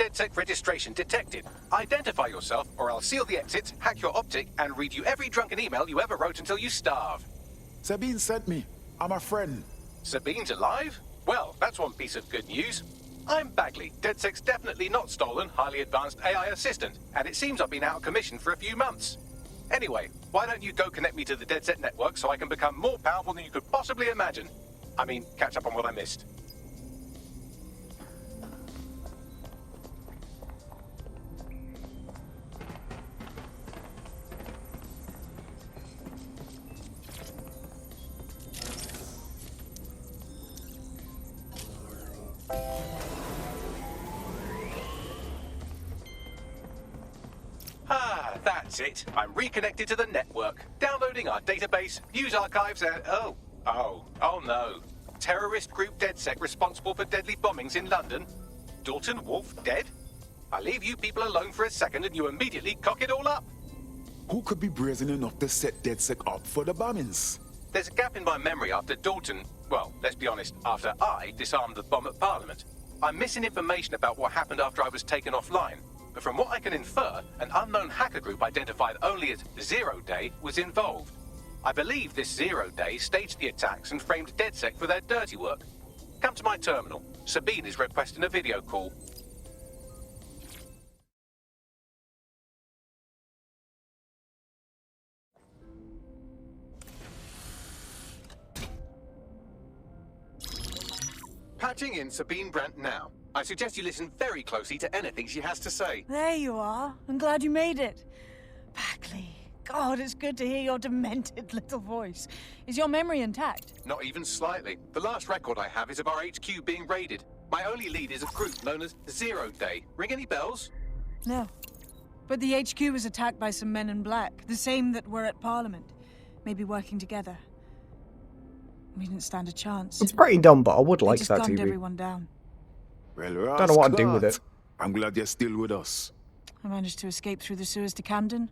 DedSec registration detected. Identify yourself, or I'll seal the exits, hack your optic, and read you every drunken email you ever wrote until you starve. Sabine sent me. I'm a friend. Sabine's alive? Well, that's one piece of good news. I'm Bagley, DedSec's definitely not stolen, highly advanced AI assistant, and it seems I've been out of commission for a few months. Anyway, why don't you go connect me to the DedSec network so I can become more powerful than you could possibly imagine? I mean, catch up on what I missed. Ah, that's it. I'm reconnected to the network, downloading our database, news archives, and oh no. Terrorist group DedSec responsible for deadly bombings in London. Dalton Wolf dead? I leave you people alone for a second and you immediately cock it all up. Who could be brazen enough to set DedSec up for the bombings? There's a gap in my memory after Dalton, well, let's be honest, after I disarmed the bomb at Parliament. I'm missing information about what happened after I was taken offline. But from what I can infer, an unknown hacker group identified only as Zero Day was involved. I believe this Zero Day staged the attacks and framed DedSec for their dirty work. Come to my terminal. Sabine is requesting a video call. Patching in Sabine Brandt now. I suggest you listen very closely to anything she has to say. There you are. I'm glad you made it. Bagley. God, it's good to hear your demented little voice. Is your memory intact? Not even slightly. The last record I have is of our HQ being raided. My only lead is a group known as Zero Day. Ring any bells? No. But the HQ was attacked by some men in black, the same that were at Parliament. Maybe working together. We didn't stand a chance. It's pretty dumb, but I would like They just that gunned TV. everyone down. Well, Don't know what I'd do with it. I'm glad you're still with us. I managed to escape through the sewers to Camden.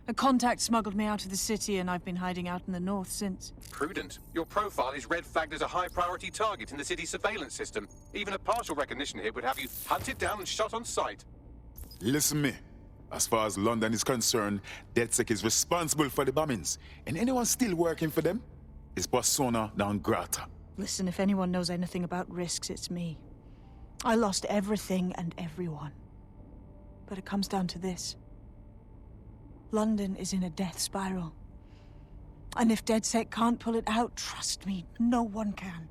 A contact smuggled me out of the city, and I've been hiding out in the north since. Prudent. Your profile is red flagged as a high-priority target in the city's surveillance system. Even a partial recognition here would have you hunted down and shot on sight. Listen me. As far as London is concerned, DedSec is responsible for the bombings. And anyone still working for them is persona non grata. Listen, if anyone knows anything about risks, it's me. I lost everything and everyone. But it comes down to this. London is in a death spiral. And if DedSec can't pull it out, trust me, no one can.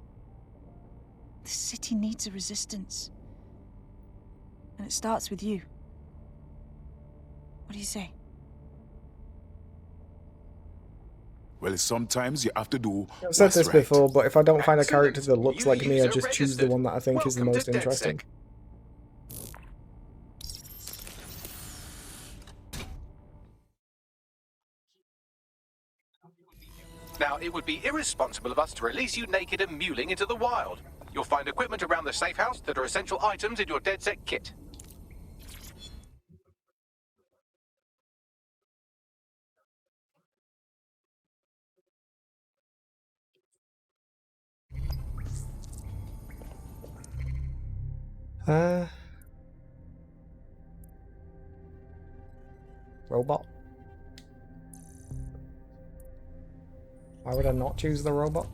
The city needs a resistance. And it starts with you. What do you say? Well, sometimes you have to do I've said what's this right. before, but if I don't find a Excellent. character that looks New like me, I user just choose the registered. one that I think is the Welcome most to DedSec. interesting. Now, it would be irresponsible of us to release you naked and mewling into the wild. You'll find equipment around the safe house that are essential items in your DedSec kit. Robot. Why would I not choose the robot?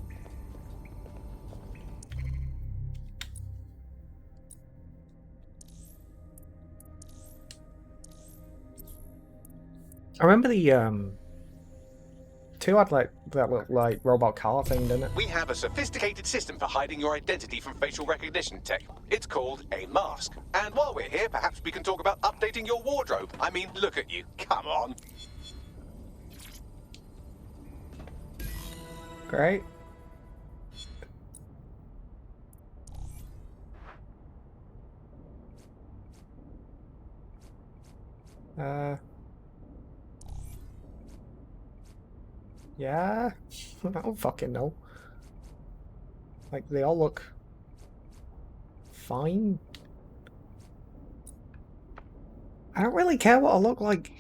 I remember the two had like that little like robot car thing, didn't it? We have a sophisticated system for hiding your identity from facial recognition tech. It's called a mask. And while we're here, perhaps we can talk about updating your wardrobe. I mean, look at you. Come on. Great. Yeah? I don't fucking know. Like, they all look fine. I don't really care what I look like.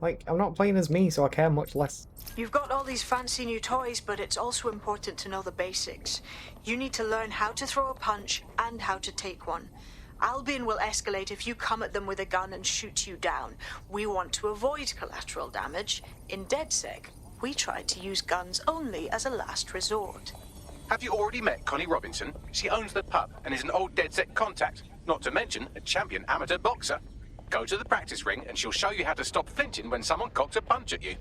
Like, I'm not playing as me, so I care much less. You've got all these fancy new toys, but it's also important to know the basics. You need to learn how to throw a punch and how to take one. Albion will escalate if you come at them with a gun and shoot you down. We want to avoid collateral damage. In DedSec, we try to use guns only as a last resort. Have you already met Connie Robinson? She owns the pub and is an old DedSec contact, not to mention a champion amateur boxer. Go to the practice ring and she'll show you how to stop flinching when someone cocks a punch at you.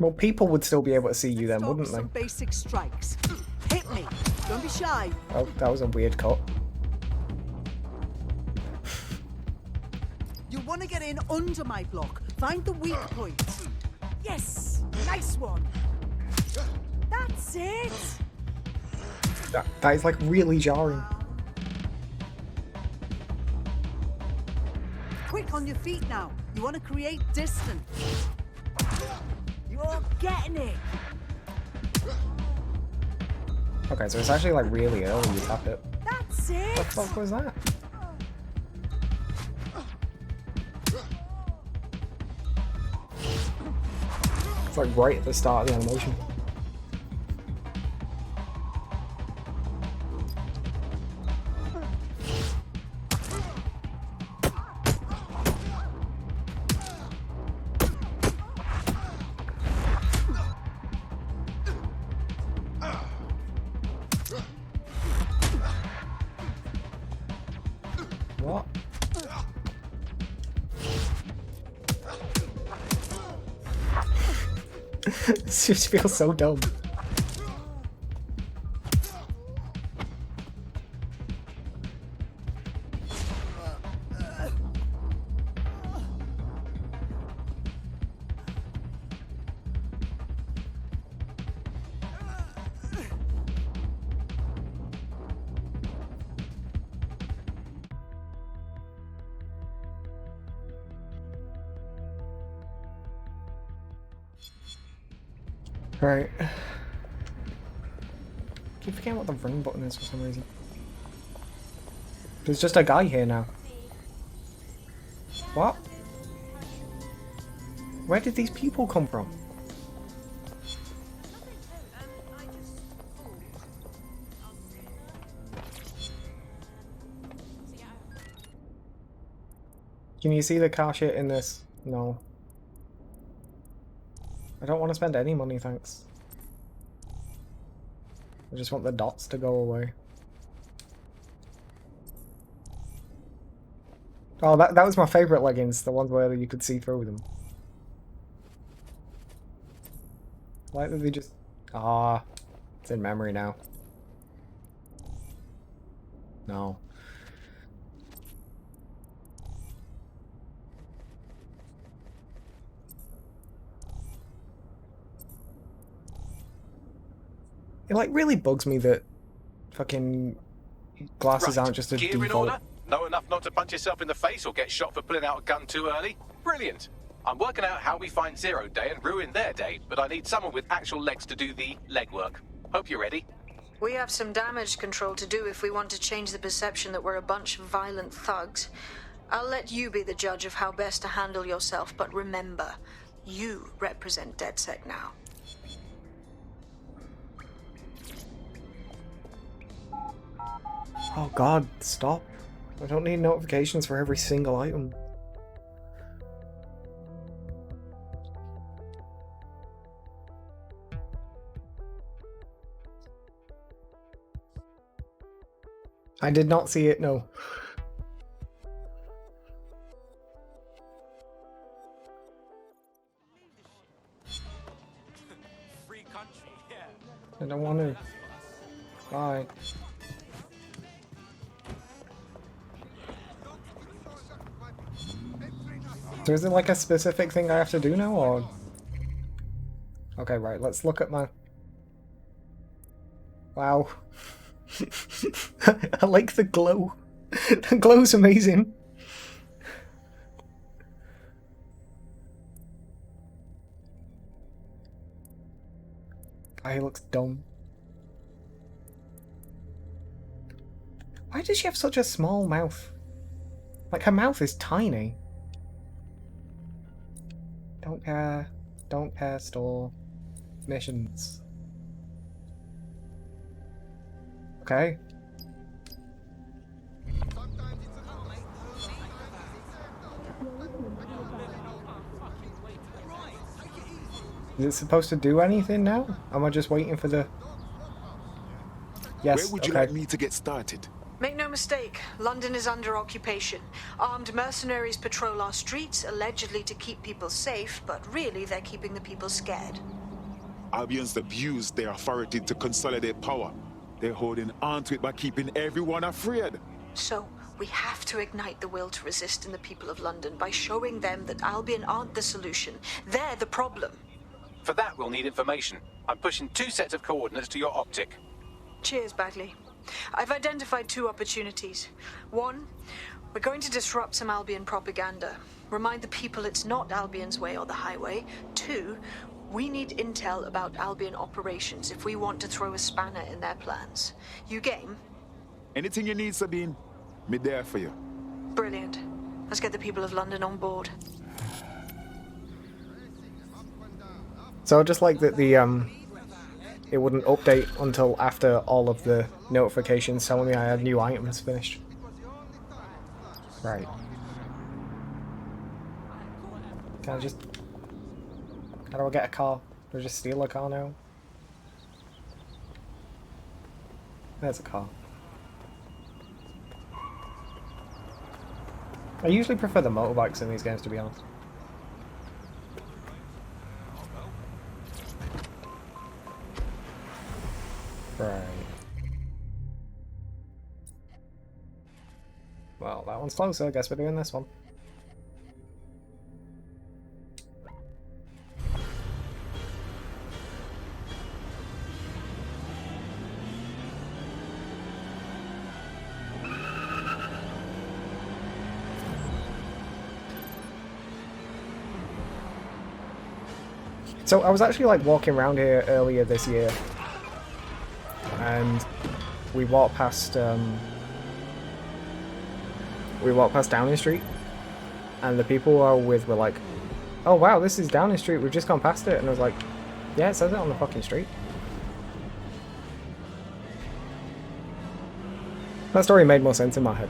Well, people would still be able to see you then, wouldn't Some they? basic strikes. Hit me. Don't be shy. Oh, that was a weird cut. You want to get in under my block. Find the weak point. Yes. Nice one. That's it. That is like really jarring. Quick on your feet now. You want to create distance. You're getting it. Okay, so it's actually like really early you tap it. That's it. What the fuck was that? It's like right at the start of the animation. What? This just feels so dumb. Right. Keep forgetting what the ring button is for some reason. There's just a guy here now. What? Where did these people come from? Can you see the car shit in this? No. I don't want to spend any money, thanks. I just want the dots to go away. Oh, that was my favourite leggings, the ones where you could see through them. Why did they just... Ah, it's in memory now. No. It like really bugs me that fucking glasses aren't just a Gear in default. order? Know enough not to punch yourself in the face or get shot for pulling out a gun too early? Brilliant. I'm working out how we find Zero Day and ruin their day, but I need someone with actual legs to do the legwork. Hope you're ready. We have some damage control to do if we want to change the perception that we're a bunch of violent thugs. I'll let you be the judge of how best to handle yourself, but remember, you represent DedSec now. Oh god, stop. I don't need notifications for every single item. I did not see it, no. Free country, yeah. I don't want to. Bye. So is it like a specific thing I have to do now, or...? Okay, right, let's look at my... Wow. I like the glow. The glow's amazing. He looks dumb. Why does she have such a small mouth? Like, her mouth is tiny. Don't care. Don't care, store. Missions. Okay. Is it supposed to do anything now? Am I just waiting for the... Yes, Where would you okay. like me to get started? Make no mistake, London is under occupation. Armed mercenaries patrol our streets, allegedly to keep people safe, but really they're keeping the people scared. Albions abuse their authority to consolidate power. They're holding on to it by keeping everyone afraid. So, we have to ignite the will to resist in the people of London by showing them that Albion aren't the solution. They're the problem. For that, we'll need information. I'm pushing 2 sets of coordinates to your optic. Cheers, Bagley. I've identified 2 opportunities. 1, we're going to disrupt some Albion propaganda. Remind the people it's not Albion's way or the highway. 2, we need intel about Albion operations if we want to throw a spanner in their plans. You game? Anything you need, Sabine, me there for you. Brilliant. Let's get the people of London on board. So I just like that the it wouldn't update until after all of the notifications telling me I had new items finished. Right. Can I just... How do I get a car? Do I just steal a car now? There's a car. I usually prefer the motorbikes in these games, to be honest. Right. Well, that one's closer. I guess we're doing this one. So I was actually like walking around here earlier this year, and we walked past Downing Street, and the people I was with were like, "Oh wow, this is Downing Street. We've just gone past it." And I was like, "Yeah, it says it on the fucking street." That story made more sense in my head.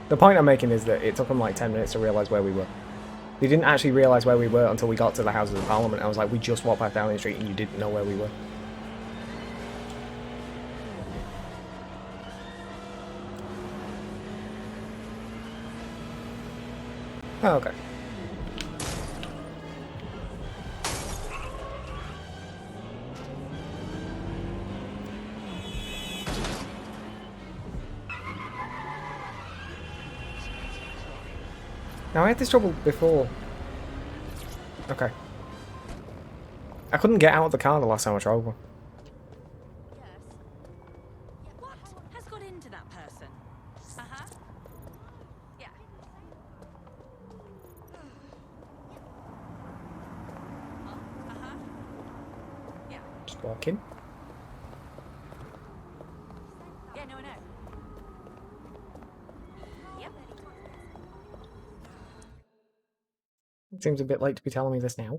The point I'm making is that it took them like 10 minutes to realise where we were. They didn't actually realise where we were until we got to the Houses of Parliament. I was like, we just walked past Downing Street and you didn't know where we were. Oh, okay. Now, I had this trouble before. Okay. I couldn't get out of the car the last time I drove one. What has got into that person? Uh-huh. Yeah. Uh-huh. Yeah. Just walk in. Yeah, no, I know. Yep. It seems a bit late to be telling me this now.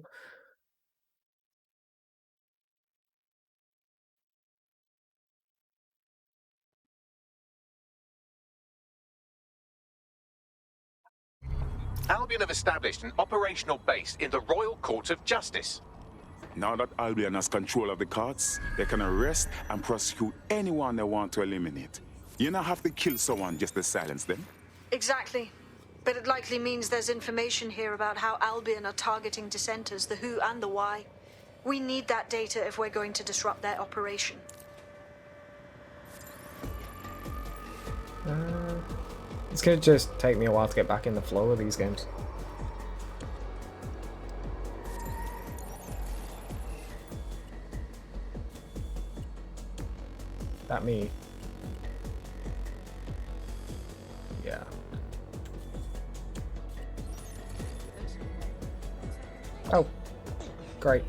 Albion have established an operational base in the Royal Court of Justice. Now that Albion has control of the courts, they can arrest and prosecute anyone they want to eliminate. You don't have to kill someone just to silence them. Exactly. But it likely means there's information here about how Albion are targeting dissenters, the who and the why. We need that data if we're going to disrupt their operation. It's gonna just take me a while to get back in the flow of these games. That me? Yeah. Oh, great.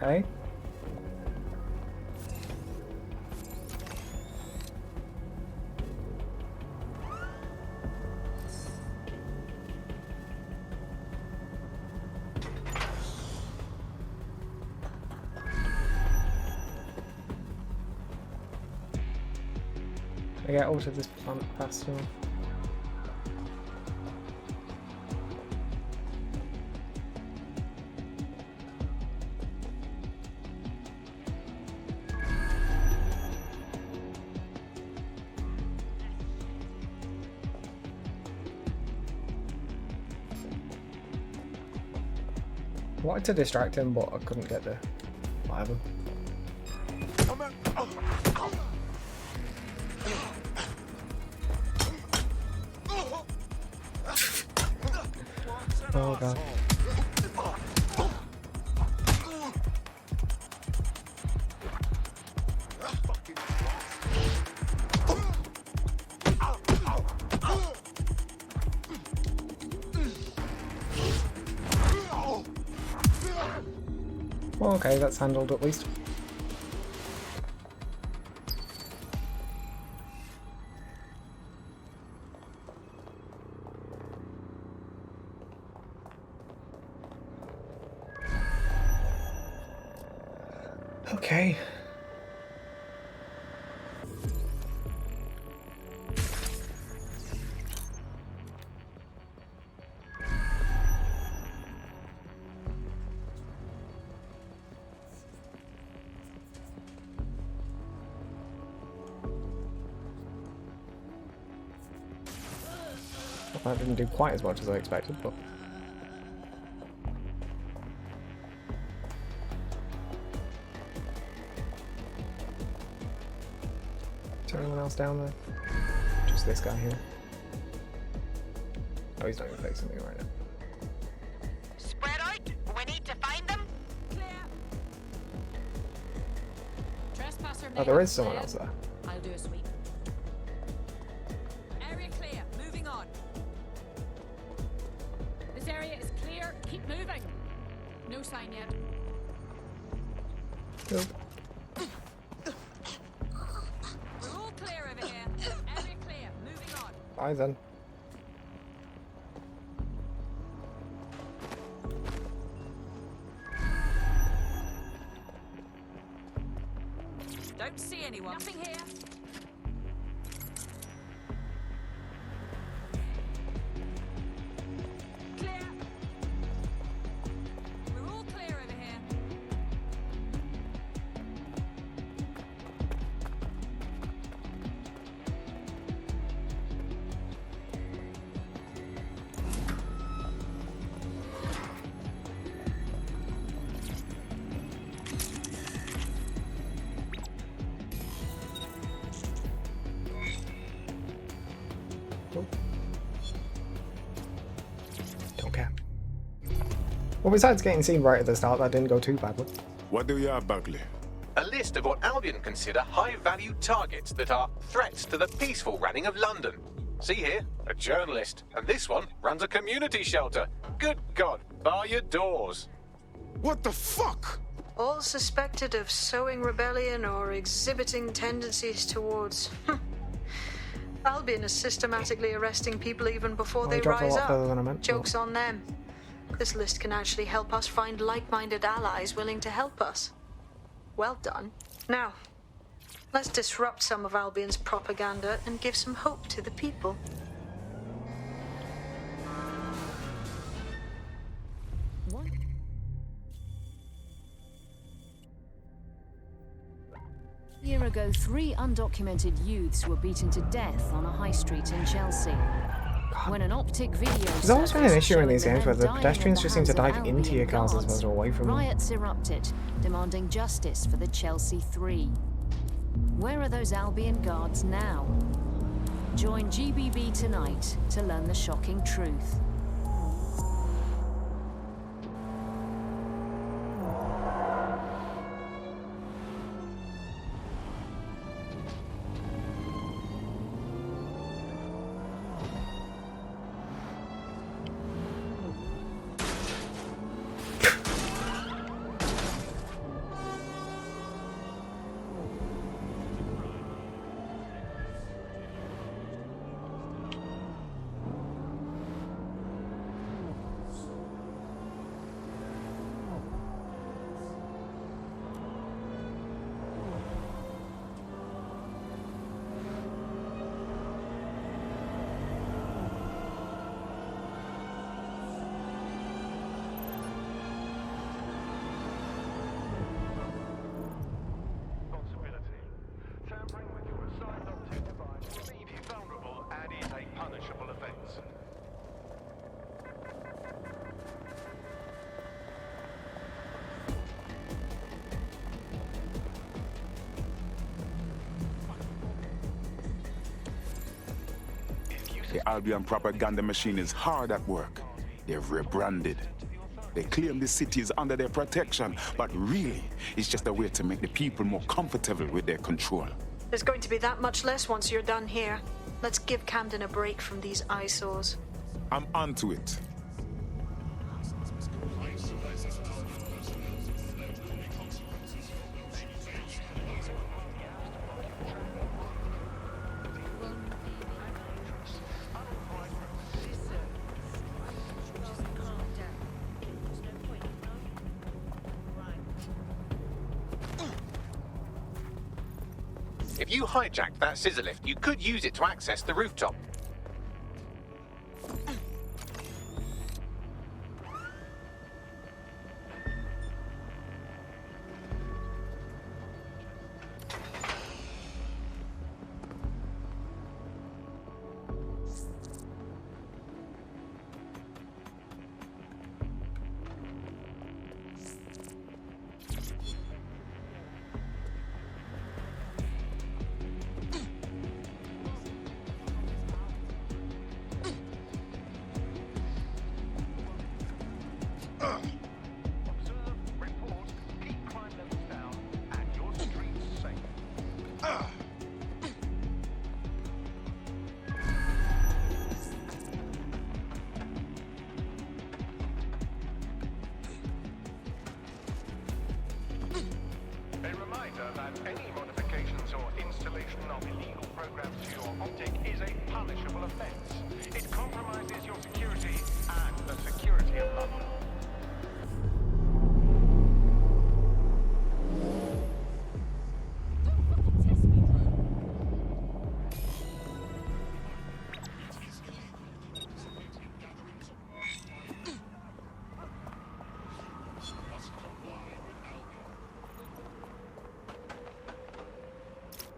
Okay. I get out of this plant faster. I wanted to distract him, but I couldn't get the whatever. Oh god. Well, okay, that's handled at least. Okay. Well, that didn't do quite as much as I expected, but... Is there anyone else down there? Just this guy here. Oh, he's not even fixing me right now. Spread out. We need to find them. Clear. Trespasser Oh, there is someone else there. I'll do a sweep. Area clear. Moving on. This area is clear. Keep moving. No sign yet. Cool. We're all clear over here. Area clear. Moving on. Bye then. Don't see anyone. Nothing here. Clear. We're all clear over here. Don't care. Well, besides getting seen right at the start, that didn't go too badly. What do you have, Buckley? A list of what Albion consider high-value targets that are threats to the peaceful running of London. See here, a journalist, and this one runs a community shelter. Good God, bar your doors. What the fuck? All suspected of sowing rebellion or exhibiting tendencies towards... Albion is systematically arresting people even before Well, they he dropped a rise lot up. further than I meant. Joke's on them. This list can actually help us find like-minded allies willing to help us. Well done. Now, let's disrupt some of Albion's propaganda and give some hope to the people. A year ago, 3 undocumented youths were beaten to death on a high street in Chelsea. When an optic video There's always been an surfaced issue in showing these games where men the dying at pedestrians the just seem to hands of dive into your Albion cars as opposed guards, to away from them. riots erupted, demanding justice for the Chelsea 3. Where are those Albion guards now? Join GBB tonight to learn the shocking truth. The Albion propaganda machine is hard at work. They've rebranded. They claim the city is under their protection, but really, it's just a way to make the people more comfortable with their control. There's going to be that much less once you're done here. Let's give Camden a break from these eyesores. I'm onto it. If you hijacked that scissor lift, you could use it to access the rooftop. Any modifications or installation of illegal programs to your optic is a punishable offense. It compromises your security and the security of London.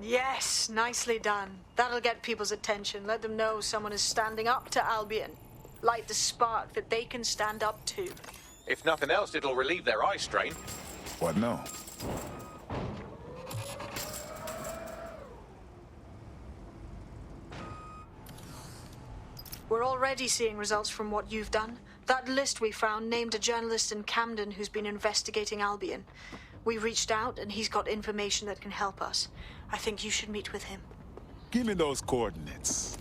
Yes, nicely done. That'll get people's attention. Let them know someone is standing up to Albion. Light the spark that they can stand up to. If nothing else, it'll relieve their eye strain. What now? We're already seeing results from what you've done. That list we found named a journalist in Camden who's been investigating Albion. We reached out and he's got information that can help us. I think you should meet with him. Give me those coordinates.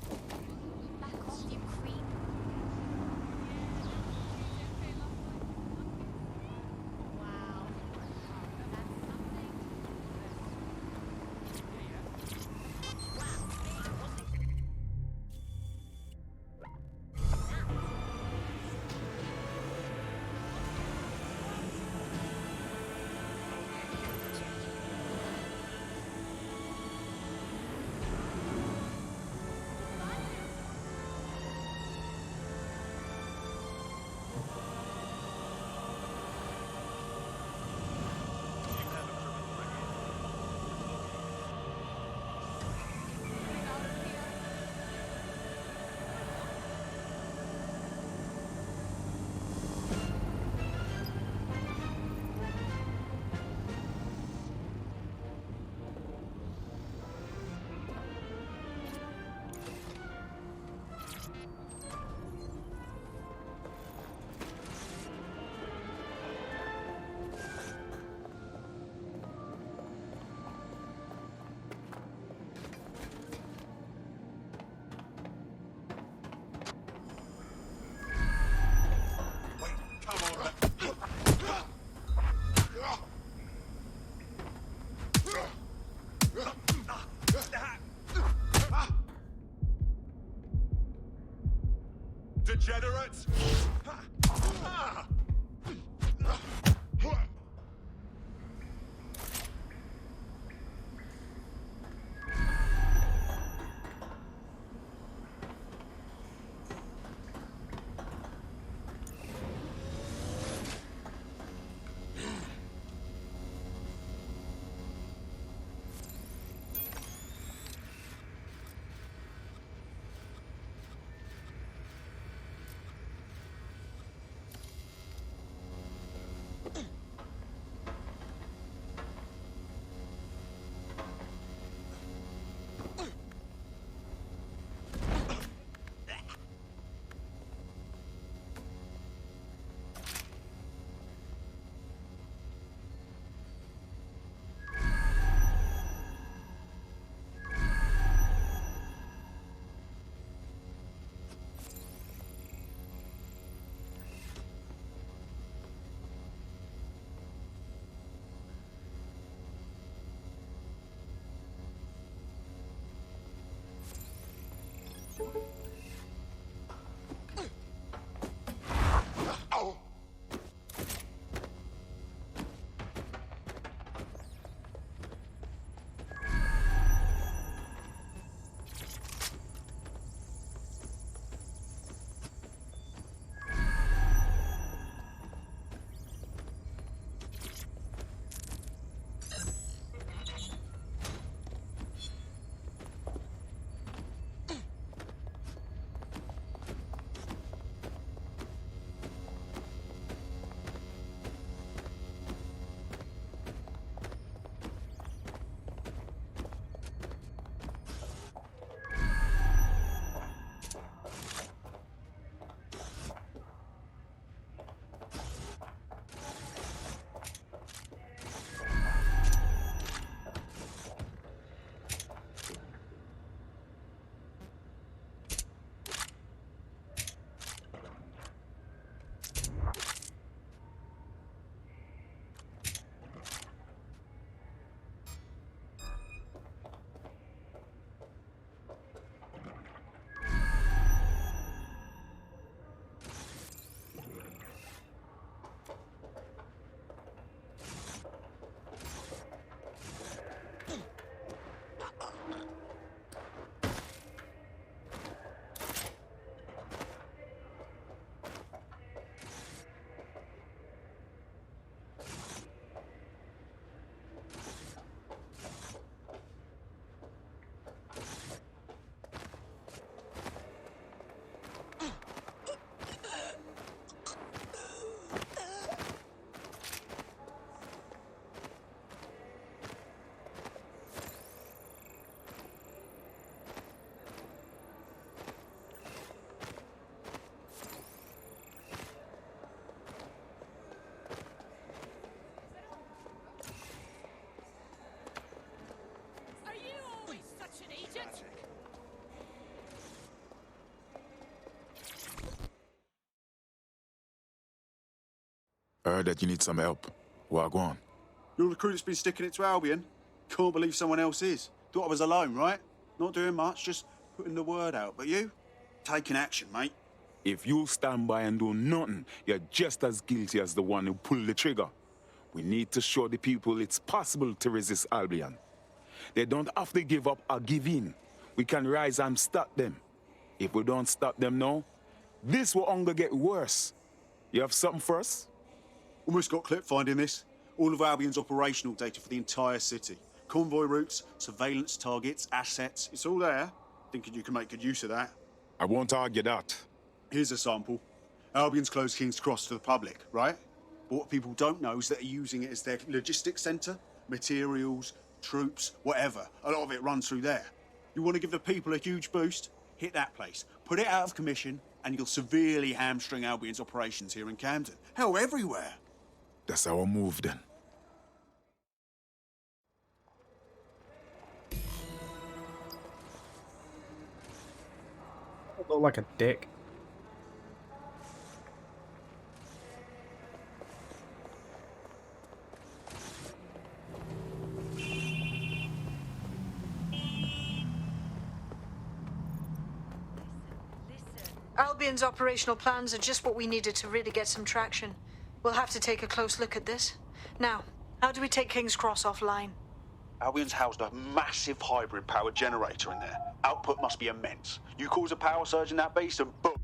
Degenerates! Shit! I heard that you need some help. Wagwan. You're the crew that's been sticking it to Albion? Can't believe someone else is. Thought I was alone, right? Not doing much, just putting the word out. But you? Taking action, mate. If you stand by and do nothing, you're just as guilty as the one who pulled the trigger. We need to show the people it's possible to resist Albion. They don't have to give up or give in. We can rise and stop them. If we don't stop them now, this will only get worse. You have something for us? Almost got clip finding this. All of Albion's operational data for the entire city. Convoy routes, surveillance targets, assets. It's all there. Thinking you can make good use of that. I won't argue that. Here's a sample. Albion's closed King's Cross to the public, right? But what people don't know is that they're using it as their logistics centre. Materials, troops, whatever. A lot of it runs through there. You want to give the people a huge boost? Hit that place. Put it out of commission, and you'll severely hamstring Albion's operations here in Camden. Hell, everywhere. That's our move then. Look like a dick. Albion's operational plans are just what we needed to really get some traction. We'll have to take a close look at this. Now, how do we take King's Cross offline? Albion's housed a massive hybrid power generator in there. Output must be immense. You cause a power surge in that beast and boom.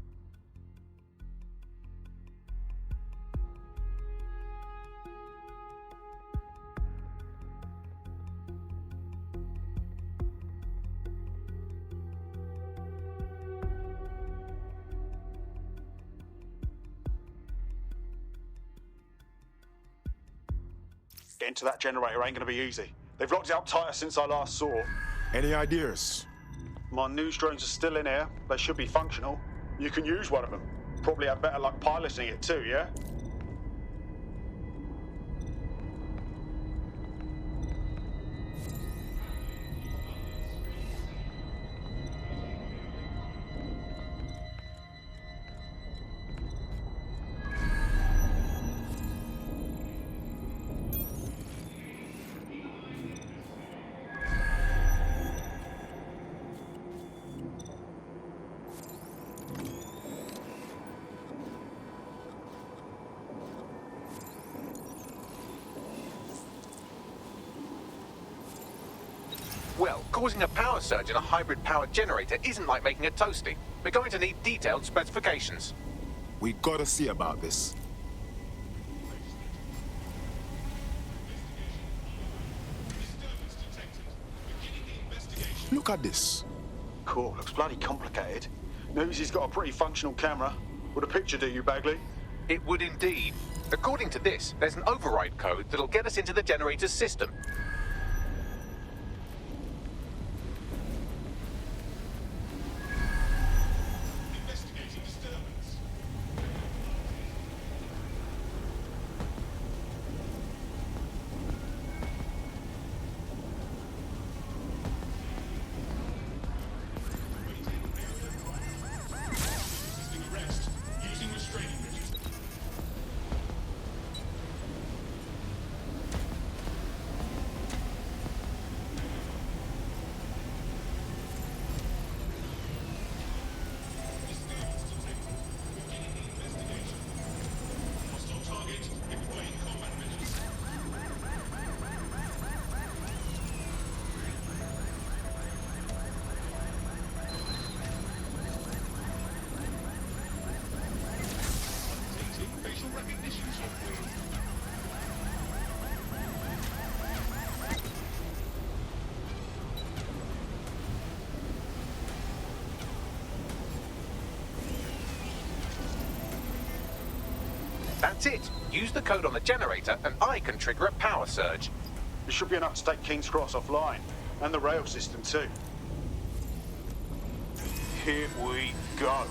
Getting to that generator ain't gonna be easy. They've locked it up tighter since I last saw. Any ideas? My news drones are still in here. They should be functional. You can use one of them. Probably have better luck piloting it too, yeah? Well, causing a power surge in a hybrid power generator isn't like making a toasty. We're going to need detailed specifications. We gotta see about this. Look at this. Cool, looks bloody complicated. Newsy's got a pretty functional camera. Would a picture do you, Bagley? It would indeed. According to this, there's an override code that'll get us into the generator's system. That's it. Use the code on the generator and I can trigger a power surge. It should be enough to take King's Cross offline. And the rail system too. Here we go.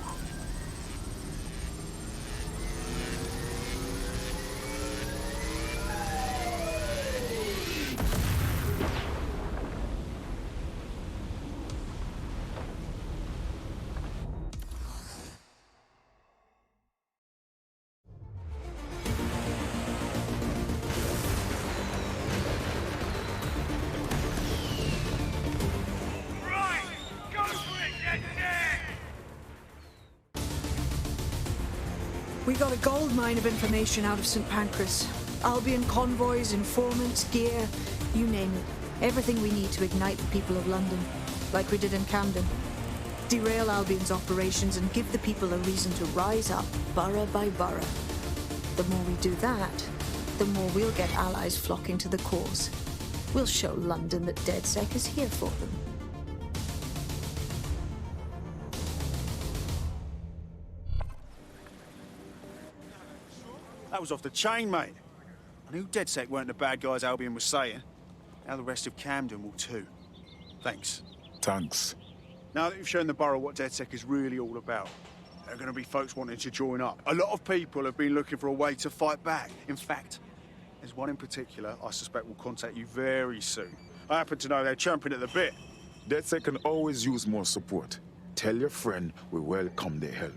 We got a gold mine of information out of St. Pancras. Albion convoys, informants, gear, you name it. Everything we need to ignite the people of London, like we did in Camden. Derail Albion's operations and give the people a reason to rise up, borough by borough. The more we do that, the more we'll get allies flocking to the cause. We'll show London that DedSec is here for them. That was off the chain, mate. I knew DedSec weren't the bad guys Albion was saying. Now the rest of Camden will too. Thanks. Thanks. Now that you've shown the borough what DedSec is really all about, there are going to be folks wanting to join up. A lot of people have been looking for a way to fight back. In fact, there's one in particular I suspect will contact you very soon. I happen to know they're champing at the bit. DedSec can always use more support. Tell your friend we welcome their help.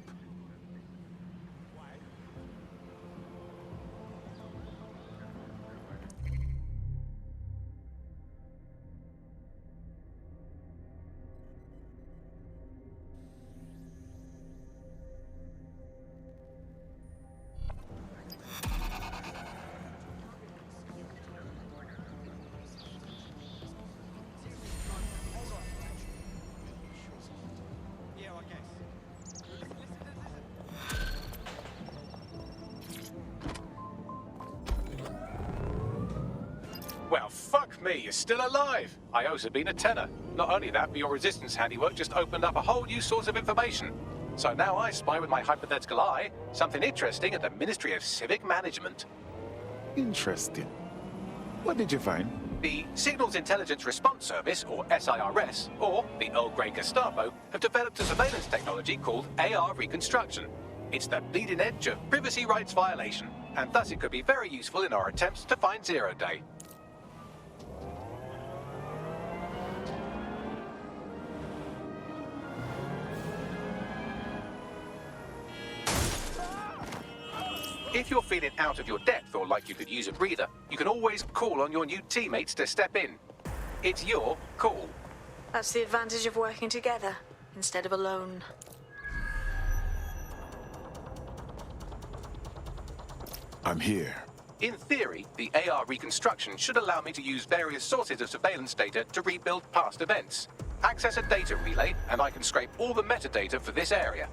Well, fuck me, you're still alive. I owe Sabine a tenner. Not only that, but your resistance handiwork just opened up a whole new source of information. So now I spy with my hypothetical eye something interesting at the Ministry of Civic Management. Interesting. What did you find? The Signals Intelligence Response Service, or SIRS, or the Earl Grey Gestapo, have developed a surveillance technology called AR reconstruction. It's the bleeding edge of privacy rights violation, and thus it could be very useful in our attempts to find Zero Day. If you're feeling out of your depth or like you could use a breather, you can always call on your new teammates to step in. It's your call. That's the advantage of working together, instead of alone. I'm here. In theory, the AR reconstruction should allow me to use various sources of surveillance data to rebuild past events. Access a data relay, and I can scrape all the metadata for this area.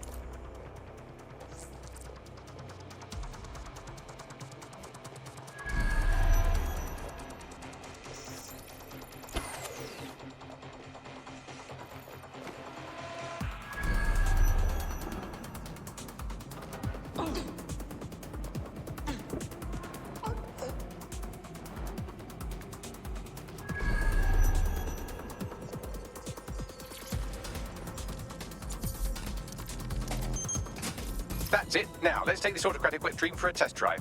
That's it. Now, let's take this autocratic wet dream for a test drive.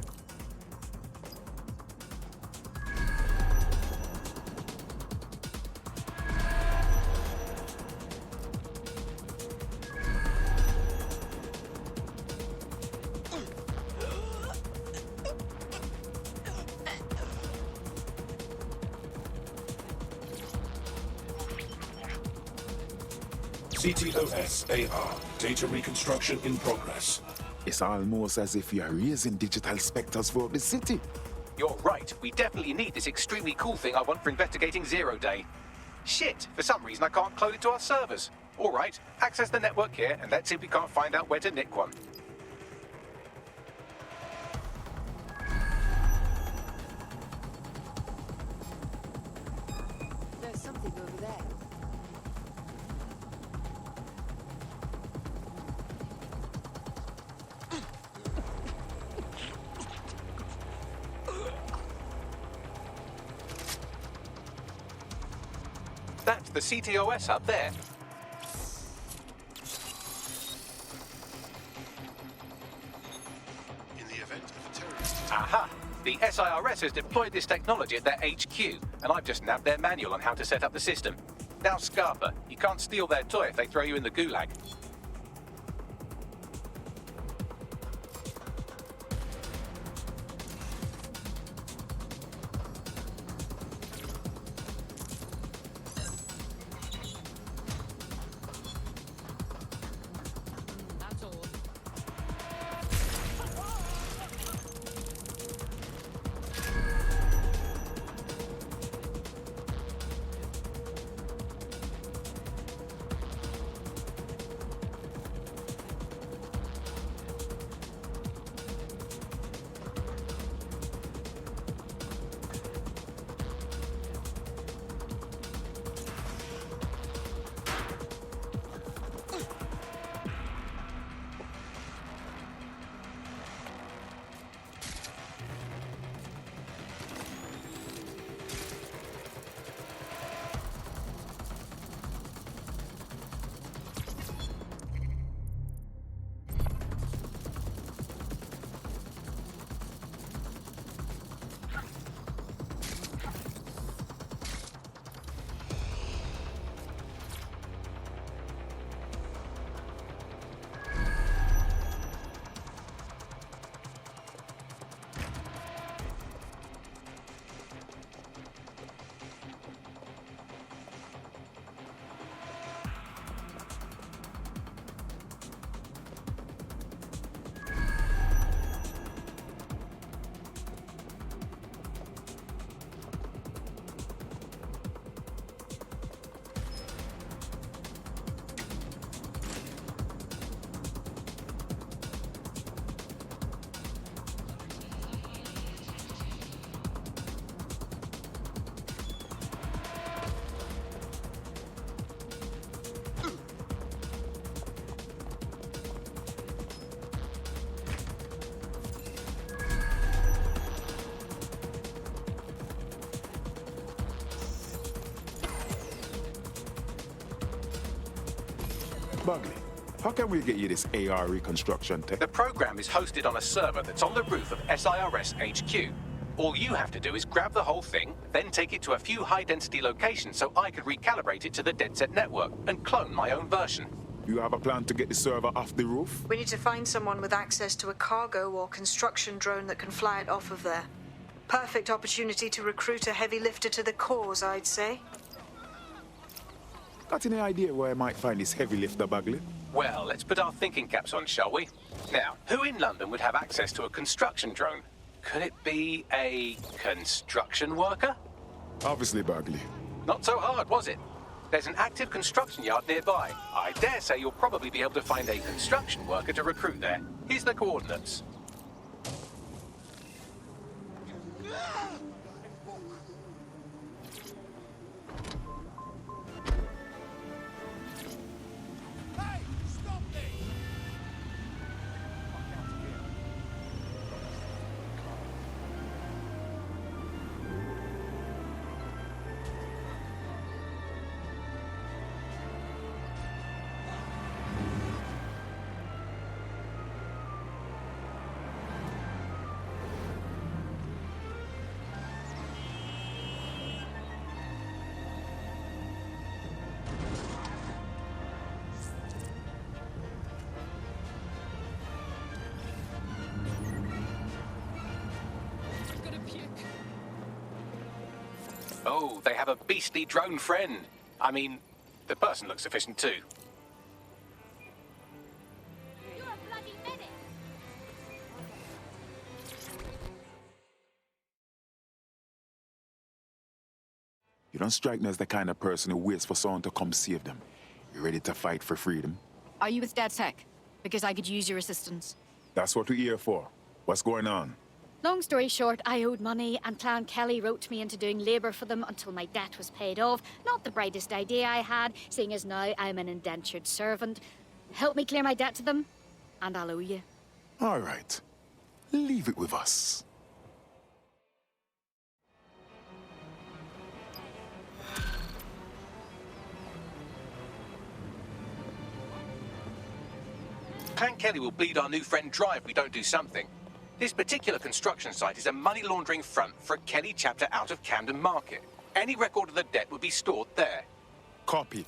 CTOS AR. Data reconstruction in progress. It's almost as if you're raising digital specters for the city. You're right. We definitely need this extremely cool thing I want for investigating Zero Day. Shit, for some reason I can't clone it to our servers. All right, access the network here and let's see if we can't find out where to nick one. There's something over there. That's the CTOS up there. In the event of a terrorist attack. Aha! The SIRS has deployed this technology at their HQ, and I've just nabbed their manual on how to set up the system. Now, Scarpa, you can't steal their toy if they throw you in the gulag. Bagley, how can we get you this AR reconstruction tech? The program is hosted on a server that's on the roof of SIRS HQ. All you have to do is grab the whole thing, then take it to a few high-density locations so I could recalibrate it to the DedSet network and clone my own version. You have a plan to get the server off the roof? We need to find someone with access to a cargo or construction drone that can fly it off of there. Perfect opportunity to recruit a heavy lifter to the cause, I'd say. Got any idea where I might find this heavy lifter, Bagley? Well, let's put our thinking caps on, shall we? Now, who in London would have access to a construction drone? Could it be a construction worker? Obviously, Bagley. Not so hard, was it? There's an active construction yard nearby. I dare say you'll probably be able to find a construction worker to recruit there. Here's the coordinates. Oh, they have a beastly drone friend. I mean, the person looks efficient too. You're a bloody medic. You don't strike me as the kind of person who waits for someone to come save them. You ready to fight for freedom? Are you with DedSec? Because I could use your assistance. That's what we're here for. What's going on? Long story short, I owed money, and Clan Kelly roped me into doing labour for them until my debt was paid off. Not the brightest idea I had, seeing as now I'm an indentured servant. Help me clear my debt to them, and I'll owe you. All right. Leave it with us. Clan Kelly will bleed our new friend dry if we don't do something. This particular construction site is a money laundering front for a Kelly chapter out of Camden Market. Any record of the debt would be stored there. Copy.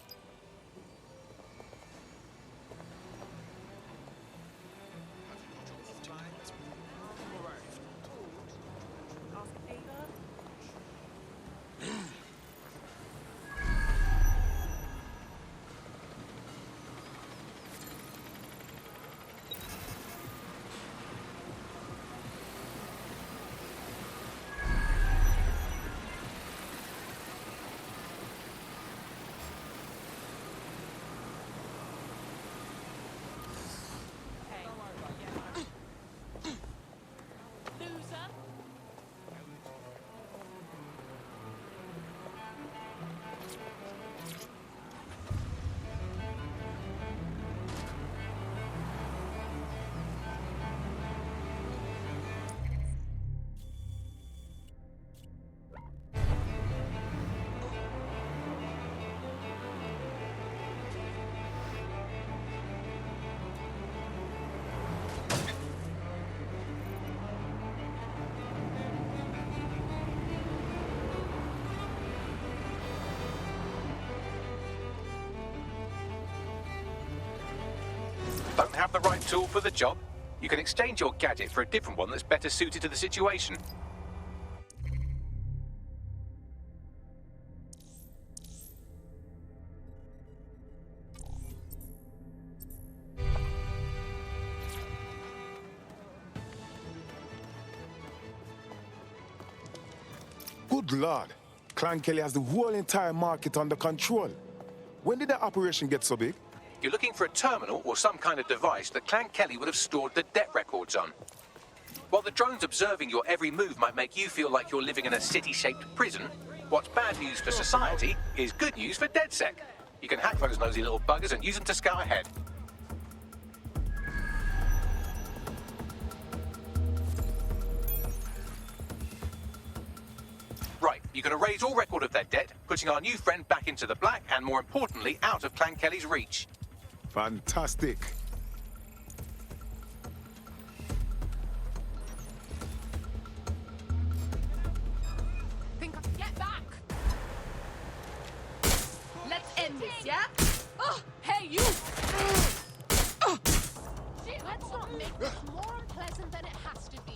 Don't have the right tool for the job? You can exchange your gadget for a different one that's better suited to the situation. Good Lord. Clan Kelly has the whole entire market under control. When did that operation get so big? You're looking for a terminal or some kind of device that Clan Kelly would have stored the debt records on. While the drones observing your every move might make you feel like you're living in a city-shaped prison, what's bad news for society is good news for DedSec. You can hack those nosy little buggers and use them to scout ahead. Right, you can erase all record of their debt, putting our new friend back into the black and, more importantly, out of Clan Kelly's reach. Fantastic. Get back! Let's end this, yeah? Oh, hey, you! Shit, let's not make this more unpleasant than it has to be.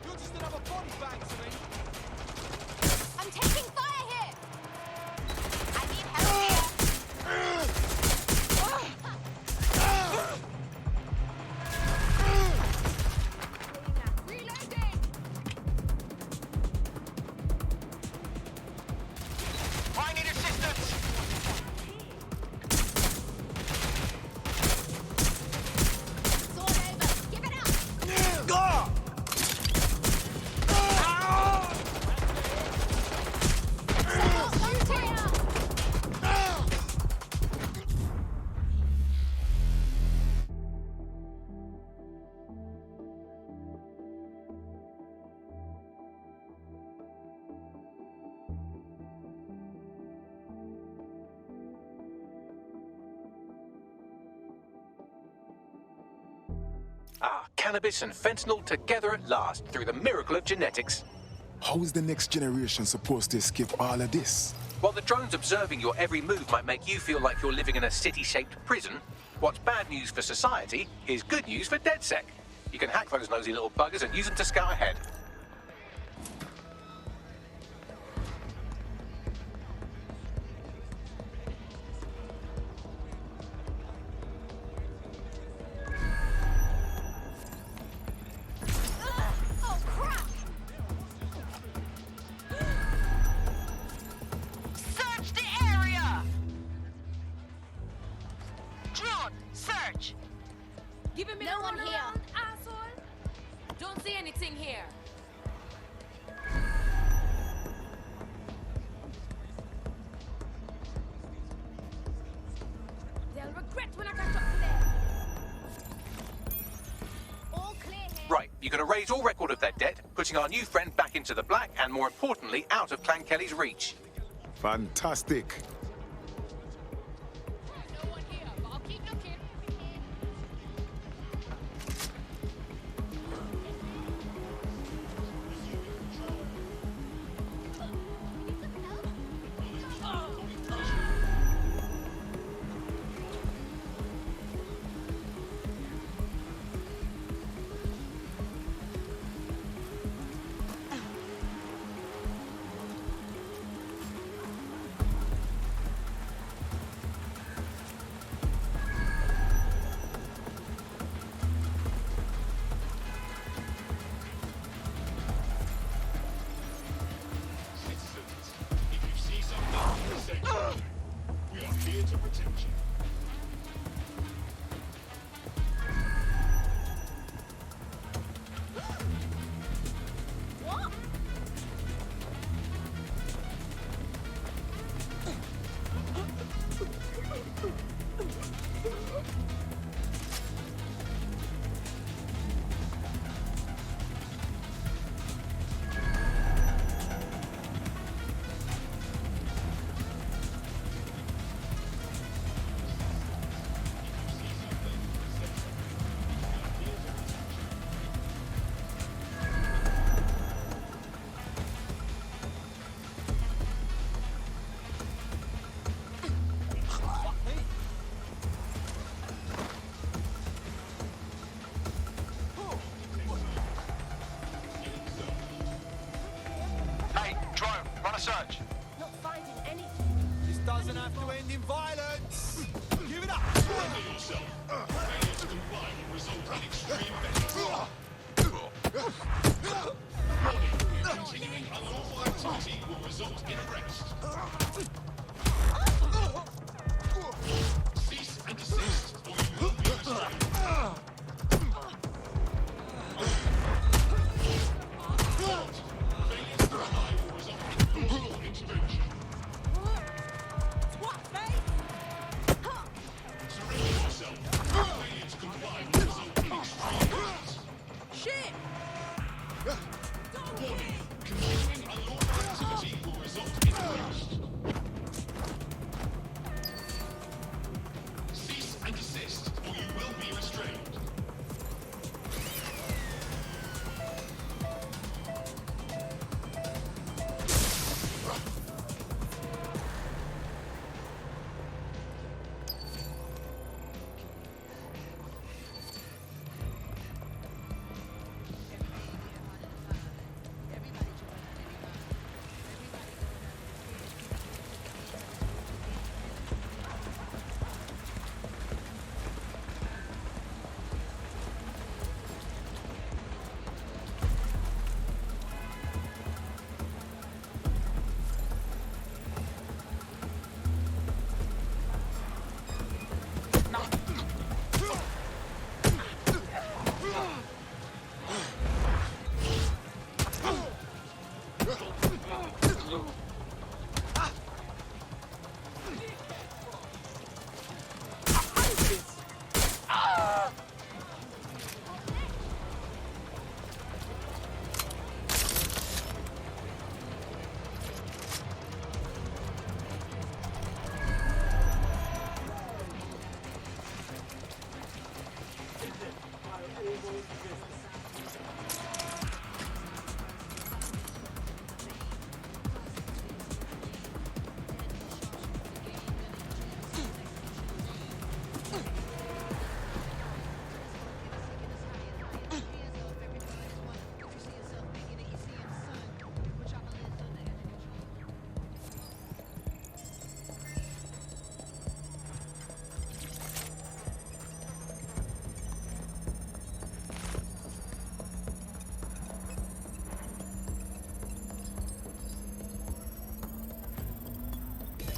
You're just another body bag to me. I'm taking fire here! I need help here. Reloading! I need assistance! Sword over! Give it up! Ah, cannabis and fentanyl together at last through the miracle of genetics. How is the next generation supposed to escape all of this? While the drones observing your every move might make you feel like you're living in a city-shaped prison, what's bad news for society is good news for DedSec. You can hack those nosy little buggers and use them to scout ahead. Oh, crap! Search the area! Drone, search! Giving me no one here, asshole! Don't see anything here. They'll regret when I catch up to them. All clear here. Right, you can erase all record of their debt, putting our new friend back into the black and, more importantly, out of Clan Kelly's reach. Fantastic. No one here, but I'll keep looking. Citizens, if you see something, say so. We are here to protect you. What? Hey, drone, run a search. Not finding anything. This doesn't have to end in violence. Give it up. Surrender yourself. Failure to comply will result in extreme measures. Continuing unlawful activity will result in arrest. Cease and desist, or you will be restrained. Failure to comply will result in forcible intervention. What, mate? Surrender yourself. Failure to comply will result in extreme measures. Continuing unlawful activity will result in arrest. Cease and desist, or you will be restrained.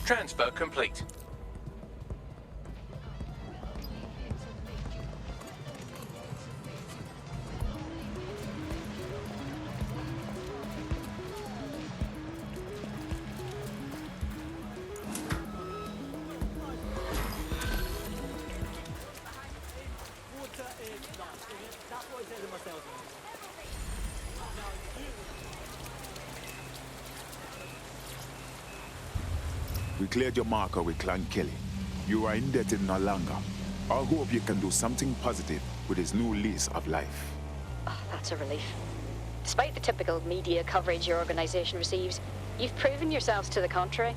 Transfer complete. We cleared your marker with Clan Kelly. You are indebted no longer. I hope you can do something positive with this new lease of life. Oh, that's a relief. Despite the typical media coverage your organization receives, you've proven yourselves to the contrary.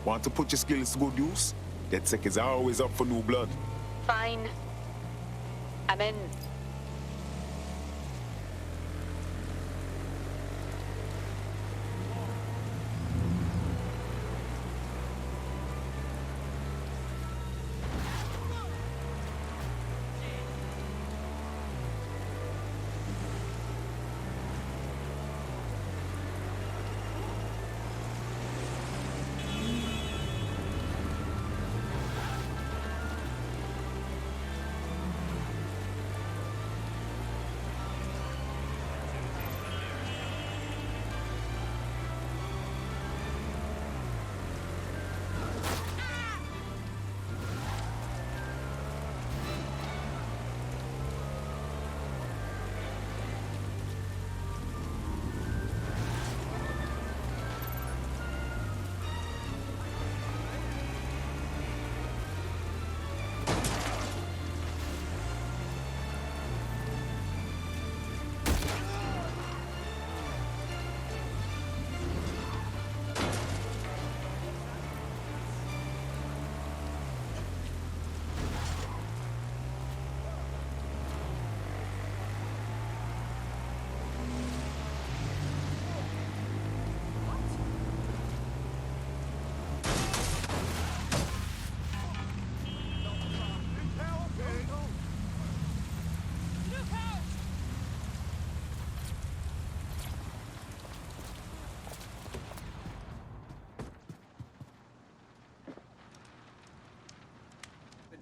Want to put your skills to good use? DedSec is always up for new blood. Fine. I'm in.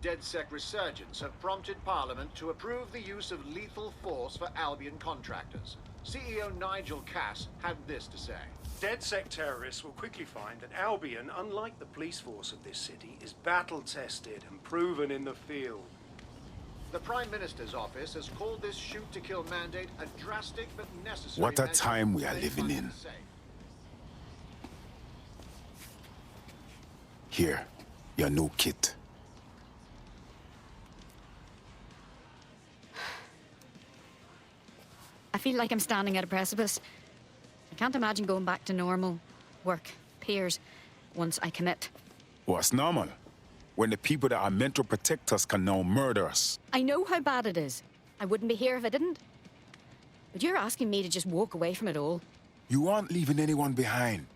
DedSec resurgence have prompted Parliament to approve the use of lethal force for Albion contractors. CEO Nigel Cass had this to say. DedSec terrorists will quickly find that Albion, unlike the police force of this city, is battle-tested and proven in the field. The Prime Minister's office has called this shoot-to-kill mandate a drastic but necessary What a measure time we are to living make in. London safe. Here, your new kit. I feel like I'm standing at a precipice. I can't imagine going back to normal work, peers, once I commit. What's normal? When the people that are meant to protect us can now murder us. I know how bad it is. I wouldn't be here if I didn't. But you're asking me to just walk away from it all. You aren't leaving anyone behind.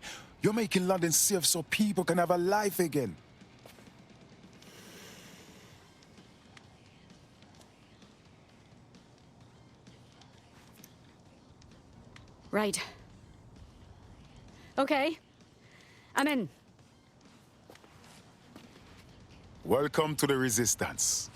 You're making London safe so people can have a life again. Right. Okay. I'm in. Welcome to the Resistance.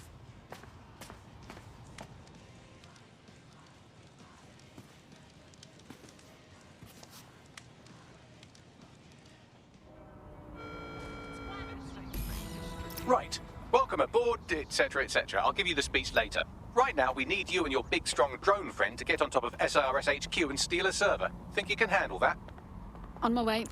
Right. Welcome aboard, etc., etc. I'll give you the speech later. Right now, we need you and your big, strong drone friend to get on top of SRS HQ and steal a server. Think you can handle that? On my way.